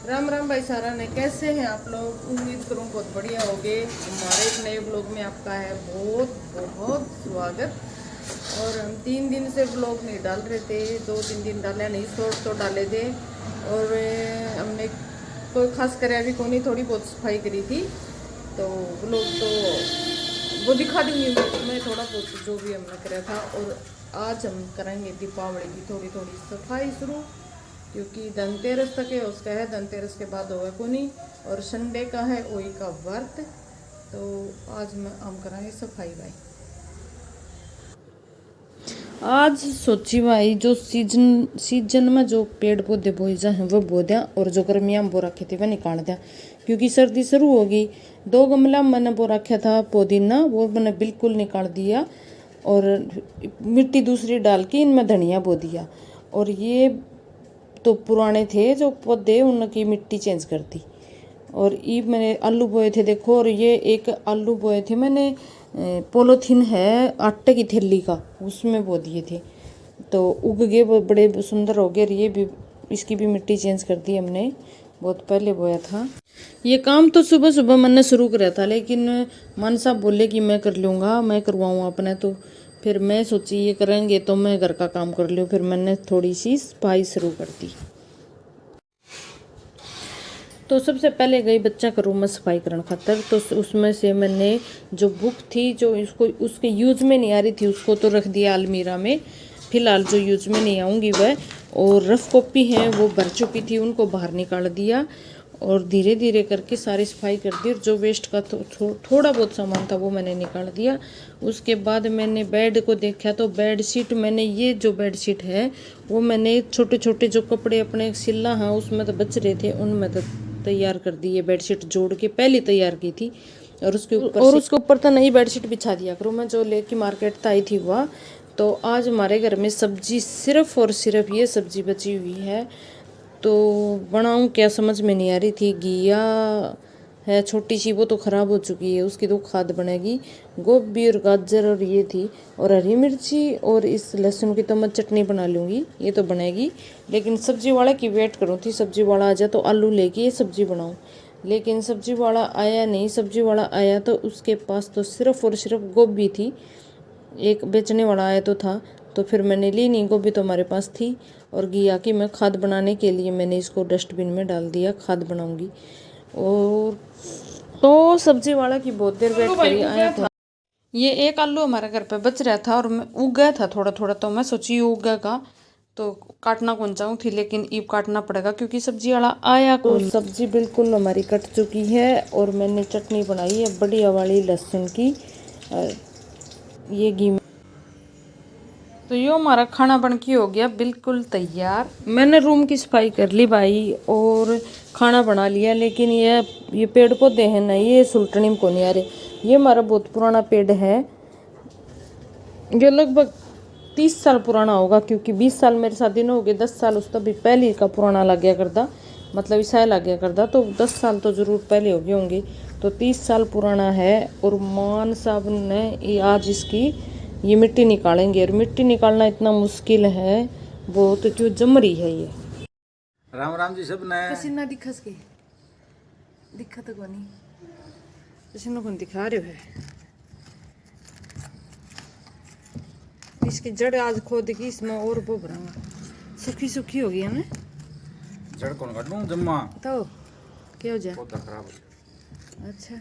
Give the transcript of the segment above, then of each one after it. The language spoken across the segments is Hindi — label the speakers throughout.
Speaker 1: राम राम भाई सारा ने, कैसे हैं आप लोग। उम्मीद करूँ बहुत बढ़िया होगे। हमारे एक नए ब्लॉग में आपका है बहुत बहुत स्वागत। और हम 3 दिन से ब्लॉग नहीं डाल रहे थे, 2-3 दिन डाले नहीं, शॉर्ट तो डाले थे। और हमने कोई खास करे अभी को नहीं, थोड़ी बहुत सफाई करी थी तो ब्लॉग तो वो दिखा दूँगी मैं थोड़ा बहुत जो भी हमने करा था। और आज हम करेंगे दीपावली की थोड़ी थोड़ी सफाई शुरू, क्योंकि धनतेरस तक है उसका है, धनतेरस के बाद होगा कोनी और संडे का है वही का व्रत। तो आज हम कराएंगे सफाई भाई। आज सोची भाई जो सीजन में जो पेड़ पौधे बोए जाए वो बो दिया, और जो गर्मियाँ में बो रखे थे वह निकाल दिया, क्योंकि सर्दी शुरू होगी। 2 गमला मैंने बो रखा था पुदीना, वो मैंने बिल्कुल निकाल दिया और मिट्टी दूसरी डाल के इनमें धनिया बो दिया। और ये तो पुराने थे जो पौधे, उनकी मिट्टी चेंज कर दी। और ये मैंने आलू बोए थे देखो, और ये एक आलू बोए थे मैंने, पोलोथीन है आटे की थैली का, उसमें बो दिए थे तो उग गए, वो बड़े सुंदर हो गए। और ये भी, इसकी भी मिट्टी चेंज कर दी हमने, बहुत पहले बोया था। ये काम तो सुबह सुबह मैंने शुरू करा था, लेकिन मन साहब बोले कि मैं कर लूँगा, मैं करवाऊँ अपने, तो फिर मैं सोची ये करेंगे तो मैं घर का काम कर लूँ। फिर मैंने थोड़ी सी सफाई शुरू कर दी। तो सबसे पहले गई बच्चा का रूम में सफाई करने खातर, तो उसमें से मैंने जो बुक थी जो इसको उसके यूज में नहीं आ रही थी उसको तो रख दिया अलमीरा में, फिलहाल जो यूज में नहीं आऊँगी वह। और रफ कॉपी हैं वो भर चुकी थी, उनको बाहर निकाल दिया और धीरे धीरे करके सारी सफाई कर दी। और जो वेस्ट का थोड़ा बहुत सामान था वो मैंने निकाल दिया। उसके बाद मैंने बेड को देखा तो बेड शीट मैंने, ये जो बेड शीट है वो मैंने छोटे छोटे जो कपड़े अपने सिला हैं उसमें तो बच रहे थे, उनमें तो तैयार कर दी। ये बेडशीट जोड़ के पहले तैयार की थी, और उसके ऊपर तो नई बेडशीट बिछा दिया करूँ मैं, जो लेके मार्केट आई थी वह। तो आज हमारे घर में सब्जी सिर्फ और सिर्फ ये सब्जी बची हुई है, तो बनाऊं क्या समझ में नहीं आ रही थी। घिया है छोटी सी, वो तो ख़राब हो चुकी है, उसकी तो खाद बनेगी। गोभी और गाजर और ये थी, और हरी मिर्ची और इस लहसुन की तो मैं चटनी बना लूँगी, ये तो बनेगी। लेकिन सब्जी वाला की वेट करूँ थी, सब्जी वाला आ जाए तो आलू लेके ये सब्जी बनाऊँ, लेकिन सब्जी वाला आया नहीं। सब्जी वाला आया तो उसके पास तो सिर्फ और सिर्फ गोभी थी, एक बेचने वाला आया तो था, तो फिर मैंने ली नहीं, गोभी तो हमारे पास थी। और घिया की मैं खाद बनाने के लिए मैंने इसको डस्टबिन में डाल दिया, खाद बनाऊंगी। और तो सब्जी वाला की बहुत देर वेट करी, आया था। ये एक आलू हमारे घर पे बच रहा था और मैं उग गया था थोड़ा थोड़ा, तो मैं सोची उगेगा तो काटना कौन चाहूँ थी, लेकिन ईब काटना पड़ेगा क्योंकि सब्जी वाला आया को। सब्जी बिल्कुल हमारी कट चुकी है और मैंने चटनी बनाई है बढ़िया वाली लहसुन की, ये घी में। तो ये हमारा खाना बन के हो गया बिल्कुल तैयार। मैंने रूम की सफाई कर ली भाई और खाना बना लिया, लेकिन ये पेड़ पौधे हैं ना, ये सुलटनी में को नहीं आ रहे। ये हमारा बहुत पुराना पेड़ है, ये लगभग 30 साल पुराना होगा, क्योंकि 20 साल मेरे शादी न हो गए, 10 साल उस तभी पहले का पुराना लग गया करता, मतलब ईसा लग गया करता, तो 10 साल तो ज़रूर पहले हो गए होंगे। तो 30 साल पुराना है। और मान साहब ने आज इसकी ये मिट्टी निकालेंगे, और मिट्टी निकालना इतना मुश्किल है बहुत, क्यों जम रही है ये।
Speaker 2: राम राम जी सब ने
Speaker 1: पसीना दिखस के दिखा तो कोनी, पसीना कौन दिखा रहे है। इसकी जड़ आज खोद की इसमें और वो भरांगा, सूखी सूखी हो गई है ना।
Speaker 2: जड़ कौन काट लूं जम्मा
Speaker 1: तो क्या हो जाए,
Speaker 2: पौधा खराब हो जाए।
Speaker 1: अच्छा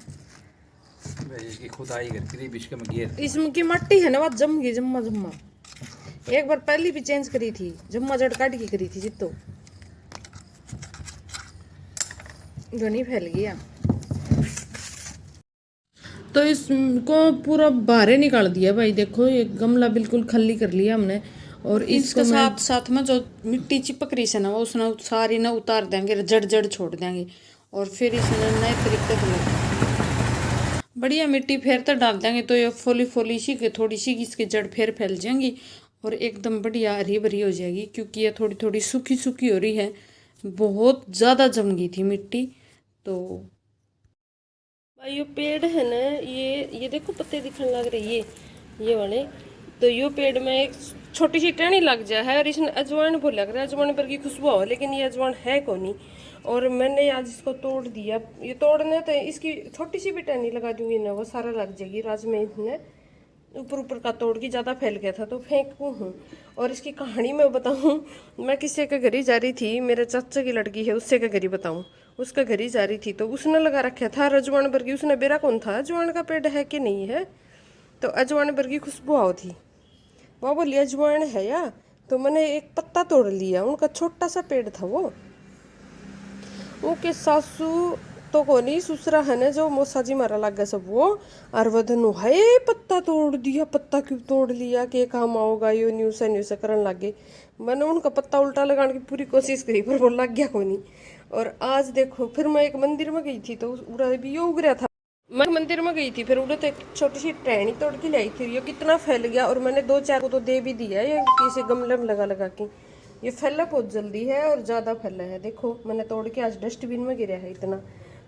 Speaker 2: भाई इसकी खुदाई करके दी बिस्के में गिर,
Speaker 1: इसमें की मट्टी है ना, वो जम गई, जम्मा जम्मा। एक बार पहले भी चेंज करी थी, जम्मा जड़ काट की करी थी जितो, घनी फैल गया। तो इसको पूरा बाहर निकाल दिया भाई, देखो ये गमला बिल्कुल खाली कर लिया हमने। और इसके साथ साथ में जो मिट्टी चिपक रही है ना, वो उसने सारी ना उतार देंगे, जड़ जड़ छोड़ देंगे, और फिर इसने नए तरीके से बढ़िया मिट्टी फिर तो डाल देंगे, तो ये फोली फोली सी के थोड़ी सी इसकी जड़ फिर फैल जाएंगी और एकदम बढ़िया हरी भरी हो जाएगी, क्योंकि ये थोड़ी थोड़ी सूखी सूखी हो रही है, बहुत ज़्यादा जम गई थी मिट्टी। तो
Speaker 3: ये पेड़ है ना, ये देखो पत्ते दिखने लग रहे, ये वाले। तो यो पेड़ में एक छोटी सी टहनी लग जाए है, और इसने अजवाइन बोल लग रहा है, अजवाइन पर की खुशबू हो, लेकिन ये अजवाइन है कौन नहीं। और मैंने आज इसको तोड़ दिया। ये तोड़ने तो इसकी छोटी सी भी टहनी लगा दूंगी ना, वो सारा लग जाएगी। राज में इसने ऊपर ऊपर का तोड़ के ज़्यादा फैल गया था तो फेंकू हूँ। और इसकी कहानी मैं बताऊँ, मैं किसी के घर ही जा रही थी, मेरे चाचा की लड़की है उससे के घर ही बताऊँ, उसका घर ही जा रही थी तो उसने लगा रखा था रजवान बर्गी। उसने बेरा कौन था अजवान का पेड़ है कि नहीं है, तो अजवान बर्गी खुशबू आओ थी। वो बोली अजवान है या, तो मैंने एक पत्ता तोड़ लिया, उनका छोटा सा पेड़ था वो। उनके सासू तो कोनी ससुरा है ना जो मौसा जी मारा लग गया सब वो। और वधनु है पत्ता तोड़ दिया, पत्ता क्यों तोड़ लिया, के काम आओगा, यो न्यूस करने लगे। मैंने उनका पत्ता उल्टा लगाने की पूरी कोशिश करी पर वो लग गया कोनी। और आज देखो फिर मैं एक मंदिर में गई थी तो उड़ा भी यो उग रहा था। मैं मंदिर में गई थी फिर उड़े तो एक छोटी सी टहनी तोड़ के लाई थी, ये कितना फैल गया। और मैंने 2-4 को तो दे भी दिया, ये किसी गमले में लगा लगा के। ये फैला बहुत जल्दी है और ज़्यादा फैला है। देखो मैंने तोड़ के आज डस्टबिन में गिरा है इतना।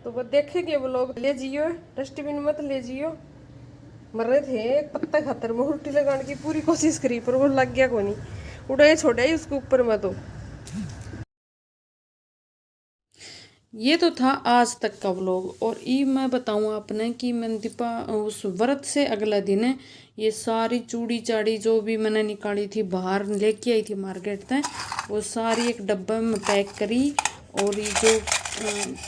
Speaker 3: तो वो देखेंगे वो लोग, ले जियो डस्टबिन मत ले जियो। मर रहे थे एक पत्ता खातर में उल्टी लगाने की पूरी कोशिश करी पर वो लग गया कोनी, उड़ाए छोड़ा ही उसके ऊपर में। तो
Speaker 1: ये तो था आज तक का व्लॉग। और ये मैं बताऊँ आपने कि मैंने दीपा उस व्रत से अगला दिन है ये सारी चूड़ी चाड़ी जो भी मैंने निकाली थी बाहर लेके आई थी मार्केट से, वो सारी एक डब्बे में पैक करी। और ये जो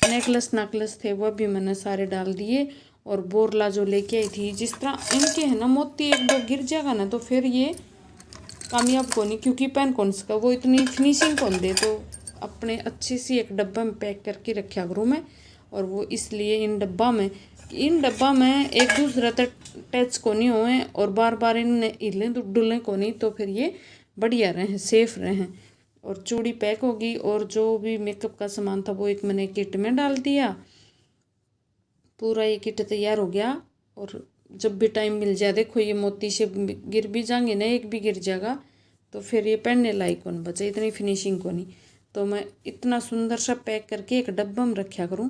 Speaker 1: नेकलेस थे वह भी मैंने सारे डाल दिए। और बोरला जो लेके आई थी, जिस तरह इनके है ना मोती 1-2 गिर जाएगा ना तो फिर ये कामयाब कौन नहीं, क्योंकि पेन कौन सा वो इतनी फिनिशिंग कौन दे। तो अपने अच्छी सी एक डब्बा में पैक करके रखा करूँ मैं। और वो इसलिए इन डब्बा में एक दूसरा तक टच को नहीं हुए और बार बार इन हिलें डुलें को नहीं, तो फिर ये बढ़िया रहें, सेफ रहें। और चूड़ी पैक होगी और जो भी मेकअप का सामान था वो एक मैंने किट में डाल दिया। पूरा ये किट तैयार हो गया। और जब भी टाइम मिल जाए, देखो ये मोती से गिर भी जाएंगे ना, एक भी गिर जाएगा तो फिर ये पहनने लायक कौन बचे, इतनी फिनिशिंग को नहीं। तो मैं इतना सुंदर सा पैक करके एक डब्बा में रखा करूँ।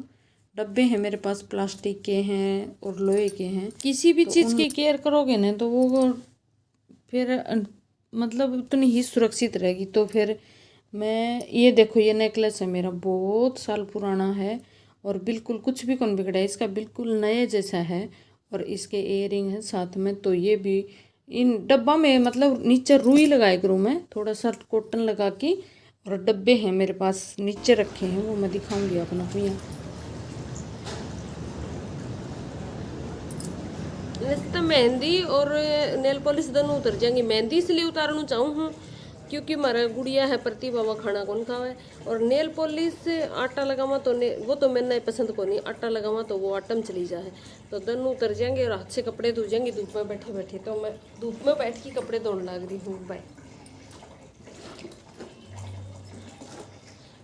Speaker 1: डब्बे हैं मेरे पास, प्लास्टिक के हैं और लोहे के हैं। किसी भी चीज़ की केयर करोगे ना तो वो फिर मतलब उतनी ही सुरक्षित रहेगी। तो फिर मैं ये देखो ये नेकलेस है मेरा, बहुत साल पुराना है और बिल्कुल कुछ भी कौन बिगड़ा है, इसका बिल्कुल नए जैसा है। और इसके इयररिंग है साथ में। तो ये भी इन डब्बा में मतलब नीचे रुई लगाए करूँ मैं, थोड़ा सा कॉटन लगा के। और डब्बे हैं मेरे पास नीचे रखे हैं, वो मैं दिखाऊंगी अपना भैया।
Speaker 3: तो मेहंदी और नेल पॉलिश दोनों उतर जाएंगी। मेहंदी इसलिए उतारना चाहूँ हूँ क्योंकि हमारा गुड़िया है प्रतिभा, वो खाना कौन खावे। और नेल पॉलिश आटा लगावा तो वो तो मैंने नहीं पसंद को नहीं, आटा लगावा तो वो आटा में चली जाए। तो दोनों उतर जाएंगे और हाथ से कपड़े धो जाएंगे धूप में बैठे बैठे। तो मैं धूप में बैठ के कपड़े धोने लग रही हूँ। बाय।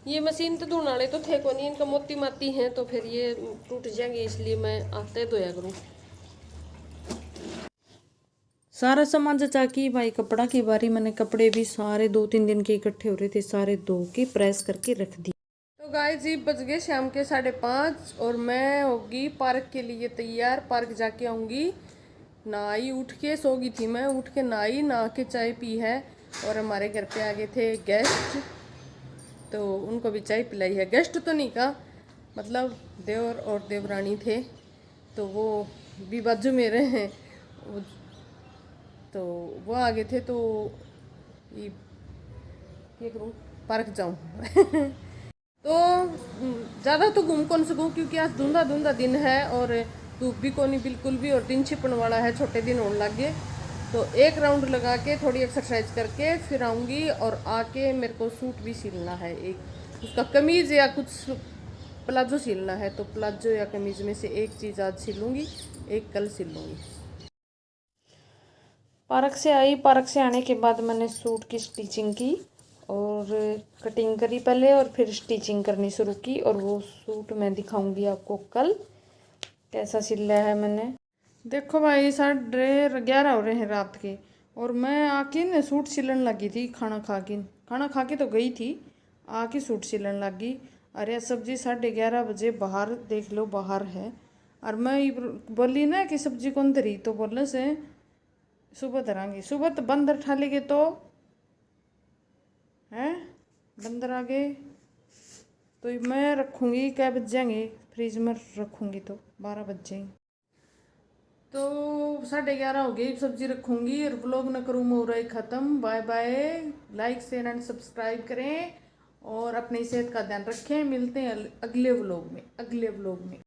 Speaker 3: ये मशीन तो धोने वाले तो थे को नहीं, इनका मोती माती हैं तो फिर ये टूट जाएंगे, इसलिए मैं आते धोया करूँ।
Speaker 1: सारा सामान जचा की भाई कपड़ा की बारी, मैंने कपड़े भी सारे 2-3 दिन के इकट्ठे हो रहे थे, सारे धो के प्रेस करके रख दिए।
Speaker 3: तो गाइस जी बज गए शाम के 5:30 और मैं होगी पार्क के लिए तैयार। पार्क जाके आऊँगी। नहाई उठ के सो गई थी मैं, उठ के नहाई, नहा के चाय पी है। और हमारे घर पे आ गए थे गेस्ट तो उनको भी चाय पिलाई है। गेस्ट तो नहीं का मतलब देवर और देवरानी थे तो वो भी बाजू में रहे हैं, तो वो आ गए थे। तो ये क्या करूँ, पार्क जाऊँ तो ज़्यादा तो घूम कौन सकूँ क्योंकि आज धुंधा दिन है और धूप भी को नहीं बिल्कुल भी, और दिन छिपन वाला है, छोटे दिन होने लग गए। तो एक राउंड लगा के थोड़ी एक्सरसाइज करके फिर आऊँगी। और आके मेरे को सूट भी सिलना है, एक उसका कमीज़ या कुछ प्लाजो सिलना है। तो प्लाजो या कमीज़ में से एक चीज़ आज सिलूँगी, एक कल सिलूँगी।
Speaker 1: पार्क से आई, पार्क से आने के बाद मैंने सूट की स्टिचिंग की और कटिंग करी पहले और फिर स्टिचिंग करनी शुरू की। और वो सूट मैं दिखाऊंगी आपको कल कैसा सिला है मैंने। देखो भाई 11:30 हो रहे हैं रात के और मैं आके ना सूट सिलन लगी थी। खाना खा के तो गई थी, आके सूट सिलन लगी। अरे सब्जी 11:30 बजे बाहर देख लो बाहर है। और मैं बोली ना कि सब्जी कौन धरी, तो बोलने से सुबह धरांगी। सुबह तो बंदर ठा लेंगे तो हैं, बंदर आ गए तो मैं रखूँगी, क्या बज जाएंगे, फ्रिज में रखूँगी तो 12 बज जाएंगे। तो 11:30 हो गई, सब्जी रखूँगी और व्लॉग न करूँ हो रहा है ख़त्म। Bye bye, like share and subscribe करें और अपनी सेहत का ध्यान रखें। मिलते हैं अगले व्लॉग में।